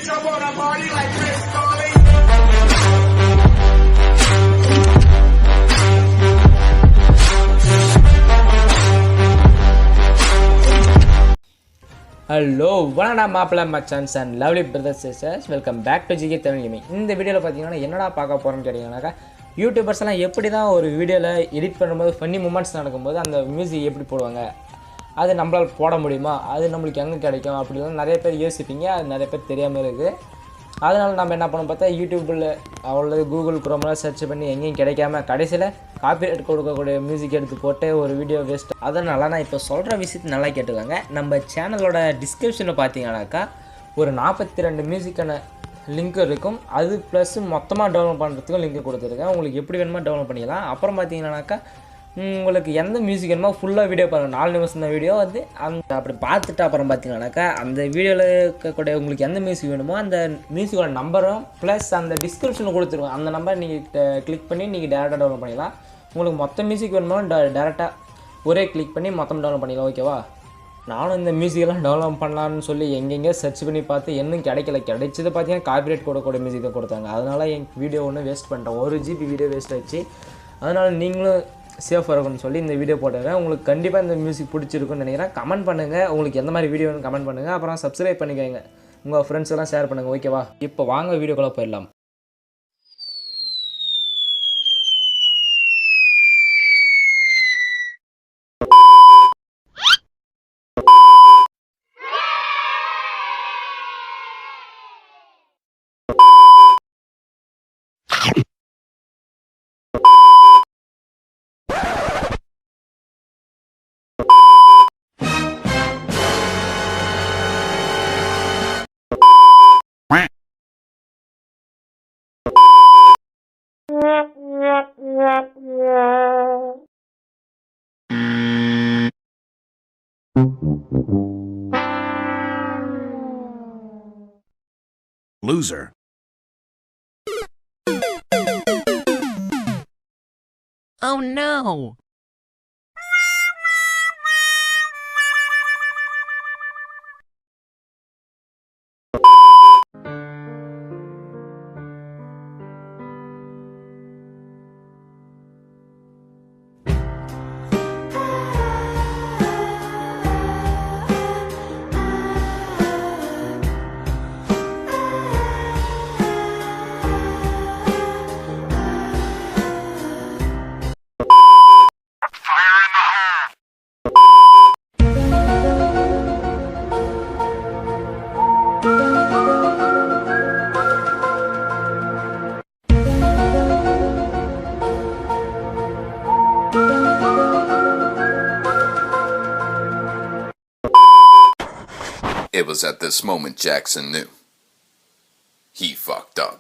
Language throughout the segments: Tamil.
ஹலோ வணக்கம் மாப்பிள்ள மச்சான்ஸ் and lovely brothers sisters, welcome back to GK Tamil gaming. இந்த வீடியோவில் பார்த்தீங்கன்னா என்னடா பார்க்க போகிறோன்னு கேட்டிங்கன்னாக்கா, யூடியூபர்ஸ் எல்லாம் எப்படி தான் ஒரு வீடியோவில் எடிட் பண்ணும்போது ஃபன்னி மூமெண்ட்ஸ் நடக்கும்போது அந்த மியூசிக் எப்படி போடுவாங்க, அது நம்மளால் போட முடியுமா, அது நம்மளுக்கு எங்கே கிடைக்கும் அப்படிலாம் நிறைய பேர் யோசிப்பீங்க. அது நிறைய பேர் தெரியாமல் இருக்குது. அதனால் நம்ம என்ன பண்ணோம் பார்த்தா, யூடியூப்பில் அவ்வளோ கூகுள் குரோமெல்லாம் சர்ச் பண்ணி எங்கேயும் கிடைக்காம கடைசியில் காப்பிரைட் கொடுக்கக்கூடிய மியூசிக் எடுத்து போட்டு ஒரு வீடியோ வேஸ்ட். அதனால் நான் இப்போ சொல்கிற விஷயத்தை நல்லா கேட்டுக்கோங்க. நம்ம சேனலோட டிஸ்கிரிப்ஷனில் பார்த்தீங்கன்னாக்கா ஒரு 42 மியூசிக்கான லிங்க் இருக்கும். அது ப்ளஸ் மொத்தமாக டவுன்லோட் பண்ணுறதுக்கும் லிங்க் கொடுத்துருக்கேன். உங்களுக்கு எப்படி வேணுமோ டவுன்லோட் பண்ணிக்கலாம். அப்புறம் பார்த்தீங்கன்னாக்கா உங்களுக்கு எந்த மியூசிக் வேணுமோ ஃபுல்லாக வீடியோ பாருங்கள். 4 நிமிஷம் தான் வீடியோ வந்து அந்த அப்படி பார்த்துட்டு அப்புறம் பார்த்தீங்கன்னாக்கா அந்த வீடியோவில் இருக்கக்கூடிய உங்களுக்கு எந்த மியூசிக் வேணுமோ அந்த மியூசிக்கோட நம்பரும் ப்ளஸ் அந்த டிஸ்கிரிப்ஷனில் கொடுத்துருவோம். அந்த நம்பர் நீங்கள் கிளிக் பண்ணி நீங்கள் டேரெக்டாக டவுன்லோட் பண்ணிக்கலாம். உங்களுக்கு மொத்த மியூசிக் வேணுமோ டேரெக்டாக ஒரே கிளிக் பண்ணி மொத்தம் டவுன்லோட் பண்ணிக்கலாம். ஓகேவா? நானும் இந்த மியூசிக்கெல்லாம் டவுன்லோட் பண்ணலான்னு சொல்லி எங்கெங்கே சர்ச் பண்ணி பார்த்து இன்னும் கிடைச்சது பார்த்தீங்கன்னா காப்பிரைட் கொடுக்கக்கூடிய மியூசிக் தான் கொடுத்தாங்க. அதனால் என் வீடியோ ஒன்று வேஸ்ட் பண்ணிட்டேன். 1 GB வீடியோ வேஸ்ட் ஆச்சு. அதனால் நீங்களும் சேஃபாக இருக்கும்னு சொல்லி இந்த வீடியோ போட்டுறேன். உங்களுக்கு கண்டிப்பாக இந்த மியூசிக் பிடிச்சிருக்குன்னு நினைக்கிறேன். கமெண்ட் பண்ணுங்கள், உங்களுக்கு எந்த மாதிரி வீடியோன்னு கமெண்ட் பண்ணுங்கள். அப்புறம் சப்ஸ்கிரைப் பண்ணிக்கோங்க, உங்கள் ஃப்ரெண்ட்ஸ் எல்லாம் ஷேர் பண்ணுங்கள். ஓகேவா? இப்போ வாங்க வீடியோக்குள்ளே போயிடலாம். Loser. Oh no! It was at this moment Jackson knew. He fucked up.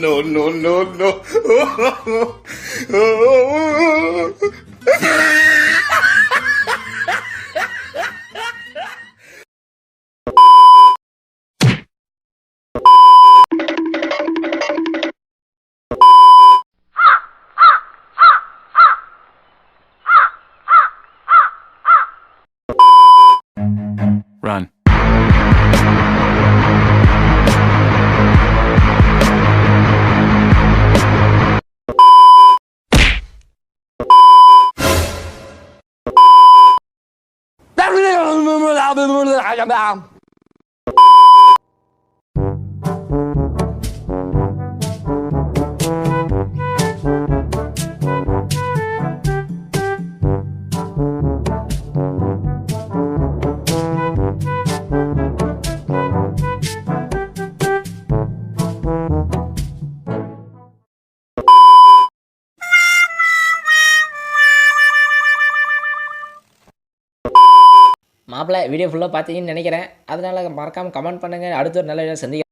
No, no, no, no. Run. மாப்பிள்ளை வீடியோ ஃபுல்லாக பார்த்தீங்கன்னு நினைக்கிறேன். அதனால மறக்காமல் கமெண்ட் பண்ணுங்கள். அடுத்த ஒரு நல்ல வீடியோ சந்திக்கலாம்.